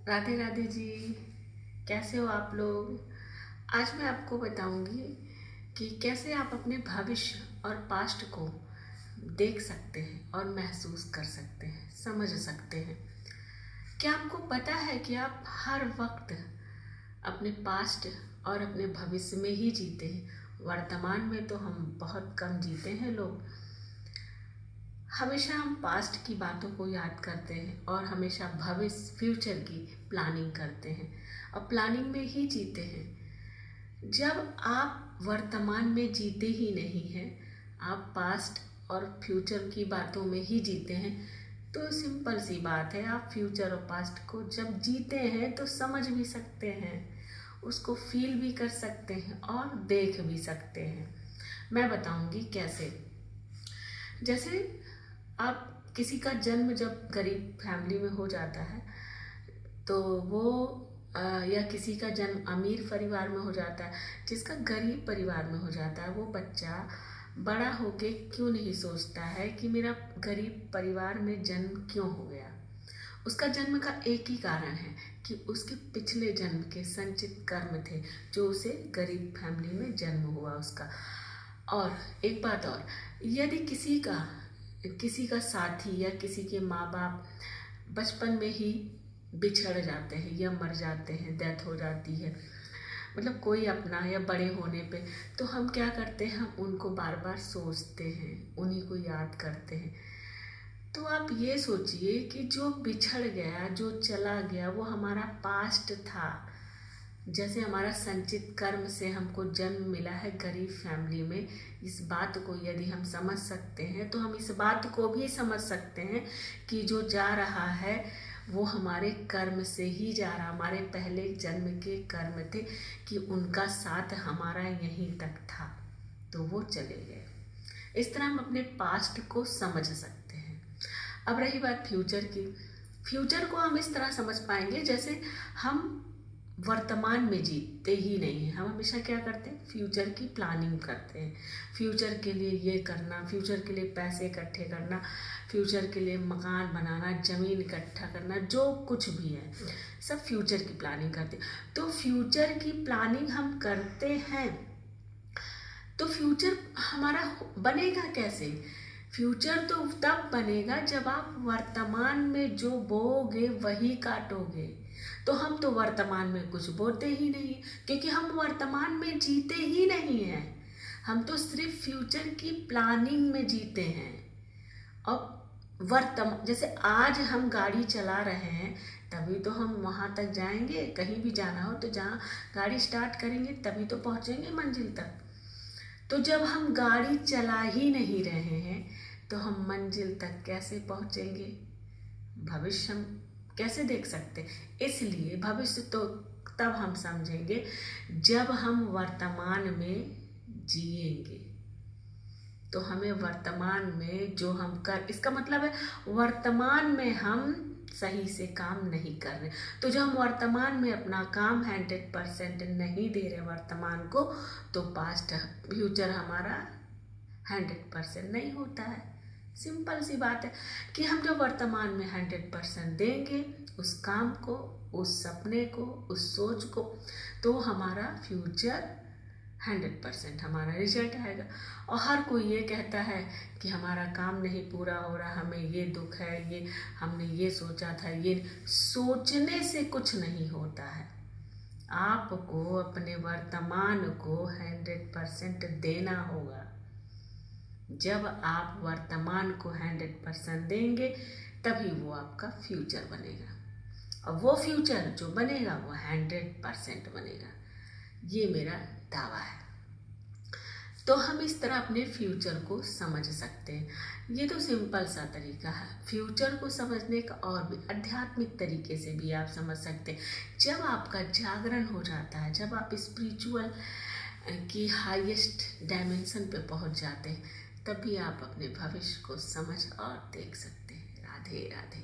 राधे राधे जी। कैसे हो आप लोग। आज मैं आपको बताऊंगी कि कैसे आप अपने भविष्य और पास्ट को देख सकते हैं और महसूस कर सकते हैं, समझ सकते हैं। क्या आपको पता है कि आप हर वक्त अपने पास्ट और अपने भविष्य में ही जीते हैं। वर्तमान में तो हम बहुत कम जीते हैं लोग। हमेशा हम पास्ट की बातों को याद करते हैं और हमेशा भविष्य फ्यूचर की प्लानिंग करते हैं और प्लानिंग में ही जीते हैं। जब आप वर्तमान में जीते ही नहीं हैं, आप पास्ट और फ्यूचर की बातों में ही जीते हैं, तो सिंपल सी बात है, आप फ्यूचर और पास्ट को जब जीते हैं तो समझ भी सकते हैं, उसको फील भी कर सकते हैं और देख भी सकते हैं। मैं बताऊंगी कैसे। जैसे आप किसी का जन्म जब गरीब फैमिली में हो जाता है तो वो या किसी का जन्म अमीर परिवार में हो जाता है, जिसका गरीब परिवार में हो जाता है, वो बच्चा बड़ा होके क्यों नहीं सोचता है कि मेरा गरीब परिवार में जन्म क्यों हो गया। उसका जन्म का एक ही कारण है कि उसके पिछले जन्म के संचित कर्म थे जो उसे गरीब फैमिली में जन्म हुआ उसका। और एक बात और, यदि किसी का साथी या किसी के माँ बाप बचपन में ही बिछड़ जाते हैं या मर जाते हैं, डेथ हो जाती है, मतलब कोई अपना, या बड़े होने पे, तो हम क्या करते हैं, हम उनको बार बार सोचते हैं, उन्हीं को याद करते हैं। तो आप ये सोचिए कि जो बिछड़ गया, जो चला गया, वो हमारा पास्ट था। जैसे हमारा संचित कर्म से हमको जन्म मिला है गरीब फैमिली में, इस बात को यदि हम समझ सकते हैं तो हम इस बात को भी समझ सकते हैं कि जो जा रहा है वो हमारे कर्म से ही जा रहा, हमारे पहले जन्म के कर्म थे कि उनका साथ हमारा यहीं तक था, तो वो चले गए। इस तरह हम अपने पास्ट को समझ सकते हैं। अब रही बात फ्यूचर की। फ्यूचर को हम इस तरह समझ पाएंगे जैसे हम वर्तमान में जीते ही नहीं हैं, हम हमेशा क्या करते हैं, फ्यूचर की प्लानिंग करते हैं। फ्यूचर के लिए ये करना, फ्यूचर के लिए पैसे इकट्ठे करना, फ्यूचर के लिए मकान बनाना, ज़मीन इकट्ठा करना, जो कुछ भी है सब फ्यूचर की प्लानिंग करते हैं। तो फ्यूचर की प्लानिंग हम करते हैं तो फ्यूचर हमारा बनेगा कैसे। फ्यूचर तो तब बनेगा जब आप वर्तमान में जो बोओगे वही काटोगे। तो हम तो वर्तमान में कुछ बोते ही नहीं, क्योंकि हम वर्तमान में जीते ही नहीं हैं। हम तो सिर्फ फ्यूचर की प्लानिंग में जीते हैं। अब जैसे आज हम गाड़ी चला रहे हैं, तभी तो हम वहाँ तक जाएंगे। कहीं भी जाना हो तो जहाँ गाड़ी स्टार्ट करेंगे तभी तो पहुँचेंगे मंजिल तक। तो जब हम गाड़ी चला ही नहीं रहे हैं तो हम मंजिल तक कैसे पहुँचेंगे। भविष्य हम कैसे देख सकते हैं। इसलिए भविष्य तो तब हम समझेंगे जब हम वर्तमान में जिएंगे। तो हमें वर्तमान में जो हम कर, इसका मतलब है वर्तमान में हम सही से काम नहीं कर रहे। तो जब हम वर्तमान में अपना काम 100% नहीं दे रहे वर्तमान को, तो पास्ट फ्यूचर हमारा 100% नहीं होता है। सिंपल सी बात है कि हम जब वर्तमान में 100% देंगे उस काम को, उस सपने को, उस सोच को, तो हमारा फ्यूचर 100% हमारा रिजल्ट आएगा। और हर कोई ये कहता है कि हमारा काम नहीं पूरा हो रहा, हमें ये दुख है, ये हमने ये सोचा था। ये सोचने से कुछ नहीं होता है। आपको अपने वर्तमान को 100% देना होगा। जब आप वर्तमान को 100% देंगे तभी वो आपका फ्यूचर बनेगा, और वो फ्यूचर जो बनेगा वो 100% बनेगा। ये मेरा दावा है। तो हम इस तरह अपने फ्यूचर को समझ सकते हैं। ये तो सिंपल सा तरीका है फ्यूचर को समझने का। और भी आध्यात्मिक तरीके से भी आप समझ सकते हैं। जब आपका जागरण हो जाता है, जब आप स्पिरिचुअल की हाईएस्ट डायमेंशन पे पहुंच जाते हैं, तभी आप अपने भविष्य को समझ और देख सकते हैं। राधे राधे।